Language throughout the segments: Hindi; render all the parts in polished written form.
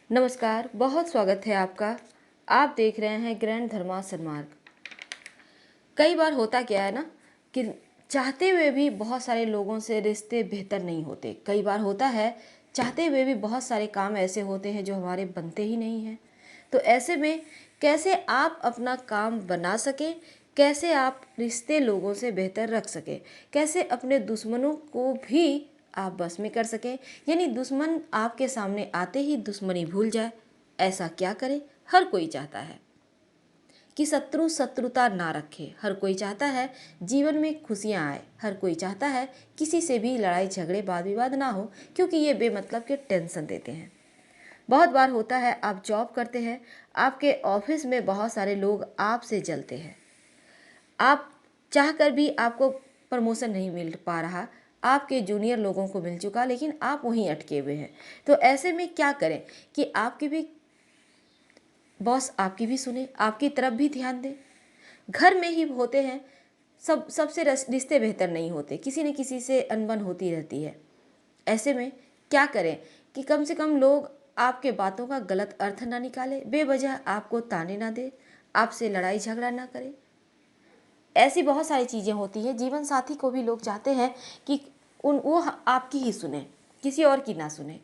नमस्कार, बहुत स्वागत है आपका। आप देख रहे हैं ग्रैंड धर्मा सन्मार्ग। कई बार होता क्या है ना कि चाहते हुए भी बहुत सारे लोगों से रिश्ते बेहतर नहीं होते। कई बार होता है चाहते हुए भी बहुत सारे काम ऐसे होते हैं जो हमारे बनते ही नहीं हैं। तो ऐसे में कैसे आप अपना काम बना सकें, कैसे आप रिश्ते लोगों से बेहतर रख सकें, कैसे अपने दुश्मनों को भी आप बस में कर सकें, यानी दुश्मन आपके सामने आते ही दुश्मनी भूल जाए। ऐसा क्या करें? हर कोई चाहता है कि शत्रु शत्रुता ना रखे। हर कोई चाहता है जीवन में खुशियां आए। हर कोई चाहता है किसी से भी लड़ाई झगड़े वाद विवाद ना हो, क्योंकि ये बेमतलब के टेंशन देते हैं। बहुत बार होता है आप जॉब करते हैं, आपके ऑफिस में बहुत सारे लोग आपसे जलते हैं। आप चाहकर भी आपको प्रमोशन नहीं मिल पा रहा, आपके जूनियर लोगों को मिल चुका, लेकिन आप वहीं अटके हुए हैं। तो ऐसे में क्या करें कि आपकी भी बॉस आपकी भी सुने, आपकी तरफ भी ध्यान दे। घर में ही होते हैं सबसे रिश्ते बेहतर नहीं होते, किसी न किसी से अनबन होती रहती है। ऐसे में क्या करें कि कम से कम लोग आपके बातों का गलत अर्थ ना निकाले, बेवजह आपको ताने ना दे, आपसे लड़ाई झगड़ा ना करे। ऐसी बहुत सारी चीज़ें होती हैं। जीवन साथी को भी लोग चाहते हैं कि वो आपकी ही सुने, किसी और की ना सुने।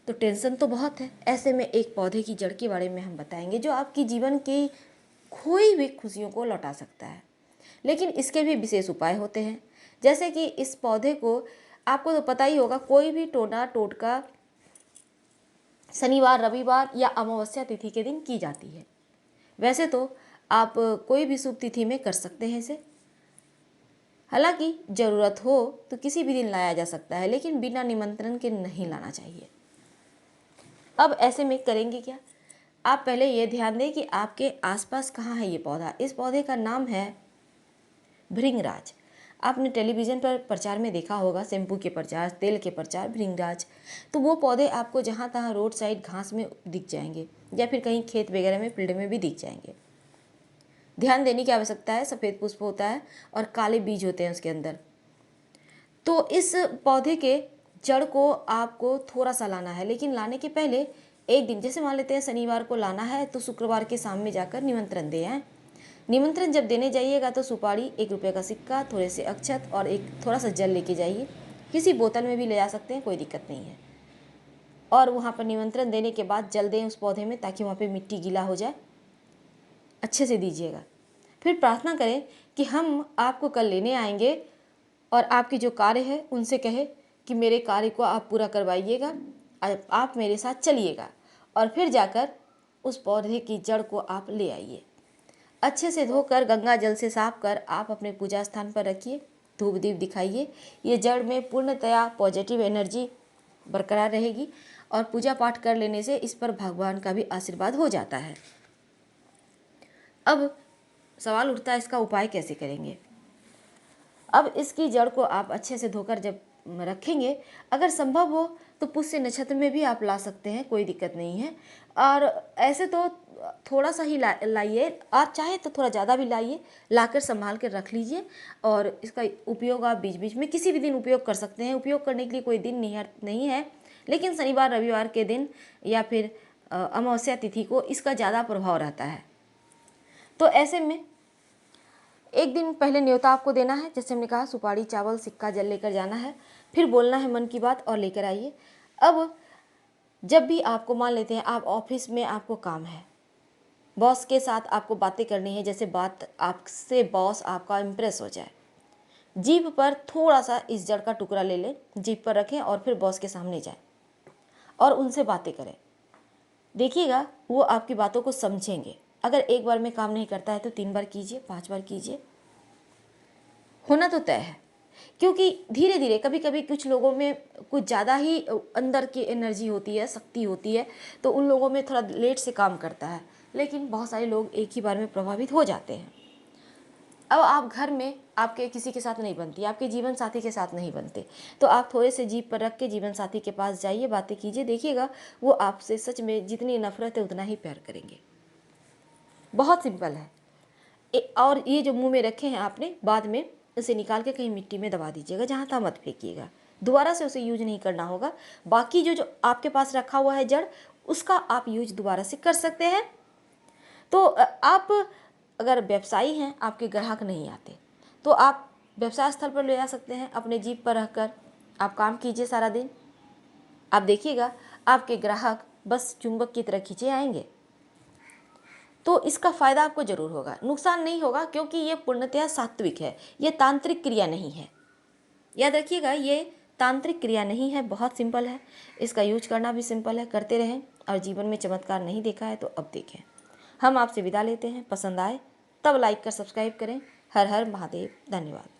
तो टेंशन तो बहुत है। ऐसे में एक पौधे की जड़ के बारे में हम बताएंगे जो आपकी जीवन की खोई हुई खुशियों को लौटा सकता है। लेकिन इसके भी विशेष उपाय होते हैं। जैसे कि इस पौधे को आपको तो पता ही होगा, कोई भी टोना टोटका शनिवार रविवार या अमावस्या तिथि के दिन की जाती है। वैसे तो आप कोई भी शुभ तिथि में कर सकते हैं इसे। हालांकि ज़रूरत हो तो किसी भी दिन लाया जा सकता है, लेकिन बिना निमंत्रण के नहीं लाना चाहिए। अब ऐसे में करेंगे क्या? आप पहले ये ध्यान दें कि आपके आसपास कहाँ है ये पौधा। इस पौधे का नाम है भृंगराज। आपने टेलीविज़न पर प्रचार में देखा होगा, शैम्पू के प्रचार, तेल के प्रचार, भृंगराज। तो वो पौधे आपको जहाँ तहाँ रोड साइड घास में दिख जाएंगे, या फिर कहीं खेत वगैरह में फील्ड में भी दिख जाएंगे। ध्यान देने की आवश्यकता है। सफ़ेद पुष्प होता है और काले बीज होते हैं उसके अंदर। तो इस पौधे के जड़ को आपको थोड़ा सा लाना है, लेकिन लाने के पहले एक दिन, जैसे मान लेते हैं शनिवार को लाना है, तो शुक्रवार के शाम में जाकर निमंत्रण दे आए। निमंत्रण जब देने जाइएगा तो सुपारी, 1 रुपये का सिक्का, थोड़े से अक्षत और एक थोड़ा सा जल लेके जाइए। किसी बोतल में भी ले जा सकते हैं, कोई दिक्कत नहीं है। और वहाँ पर निमंत्रण देने के बाद जल दें उस पौधे में, ताकि वहाँ पे मिट्टी गीला हो जाए। अच्छे से दीजिएगा। फिर प्रार्थना करें कि हम आपको कल लेने आएंगे और आपकी जो कार्य है उनसे कहे कि मेरे कार्य को आप पूरा करवाइएगा, आप मेरे साथ चलिएगा। और फिर जाकर उस पौधे की जड़ को आप ले आइए। अच्छे से धोकर गंगा जल से साफ कर आप अपने पूजा स्थान पर रखिए, धूप दीप दिखाइए। ये जड़ में पूर्णतया पॉजिटिव एनर्जी बरकरार रहेगी और पूजा पाठ कर लेने से इस पर भगवान का भी आशीर्वाद हो जाता है। अब सवाल उठता है, इसका उपाय कैसे करेंगे? अब इसकी जड़ को आप अच्छे से धोकर जब रखेंगे, अगर संभव हो तो पुष्य नक्षत्र में भी आप ला सकते हैं, कोई दिक्कत नहीं है। और ऐसे तो थोड़ा सा ही लाइए, आप चाहे तो थोड़ा ज़्यादा भी लाइए, लाकर संभाल कर रख लीजिए। और इसका उपयोग आप बीच बीच में किसी भी दिन उपयोग कर सकते हैं। उपयोग करने के लिए कोई दिन नहीं है, लेकिन शनिवार रविवार के दिन या फिर अमावस्या तिथि को इसका ज़्यादा प्रभाव रहता है। तो ऐसे में एक दिन पहले न्योता आपको देना है। जैसे हमने कहा, सुपारी, चावल, सिक्का, जल लेकर जाना है। फिर बोलना है मन की बात और लेकर आइए। अब जब भी आपको, मान लेते हैं आप ऑफिस में आपको काम है, बॉस के साथ आपको बातें करनी है, जैसे बात आपसे बॉस आपका इम्प्रेस हो जाए, जीभ पर थोड़ा सा इस जड़ का टुकड़ा ले लें, जीभ पर रखें और फिर बॉस के सामने जाएं और उनसे बातें करें। देखिएगा वो आपकी बातों को समझेंगे। अगर एक बार में काम नहीं करता है तो 3 बार कीजिए, 5 बार कीजिए, होना तो तय है। क्योंकि धीरे धीरे कभी कभी कुछ लोगों में कुछ ज़्यादा ही अंदर की एनर्जी होती है, शक्ति होती है, तो उन लोगों में थोड़ा लेट से काम करता है, लेकिन बहुत सारे लोग एक ही बार में प्रभावित हो जाते हैं। अब आप घर में आपके किसी के साथ नहीं बनती, आपके जीवन साथी के साथ नहीं बनते, तो आप थोड़े से जीभ पर रख के जीवन साथी के पास जाइए, बातें कीजिए। देखिएगा वो आपसे सच में जितनी नफरत है उतना ही प्यार करेंगे। बहुत सिंपल है। और ये जो मुंह में रखे हैं आपने, बाद में इसे निकाल के कहीं मिट्टी में दबा दीजिएगा, जहाँ तहाँ मत फेंकिएगा। दोबारा से उसे यूज नहीं करना होगा। बाकी जो जो आपके पास रखा हुआ है जड़, उसका आप यूज दोबारा से कर सकते हैं। तो आप अगर व्यवसायी हैं, आपके ग्राहक नहीं आते, तो आप व्यवसाय स्थल पर ले जा सकते हैं। अपने जीप पर रहकर आप काम कीजिए सारा दिन, आप देखिएगा आपके ग्राहक बस चुंबक की तरह खींचे आएंगे। तो इसका फायदा आपको जरूर होगा, नुकसान नहीं होगा, क्योंकि ये पूर्णतया सात्विक है, ये तांत्रिक क्रिया नहीं है। याद रखिएगा, ये तांत्रिक क्रिया नहीं है, बहुत सिंपल है। इसका यूज करना भी सिंपल है, करते रहें। और जीवन में चमत्कार नहीं देखा है तो अब देखें। हम आपसे विदा लेते हैं। पसंद आए तब लाइक कर सब्सक्राइब करें। हर हर महादेव। धन्यवाद।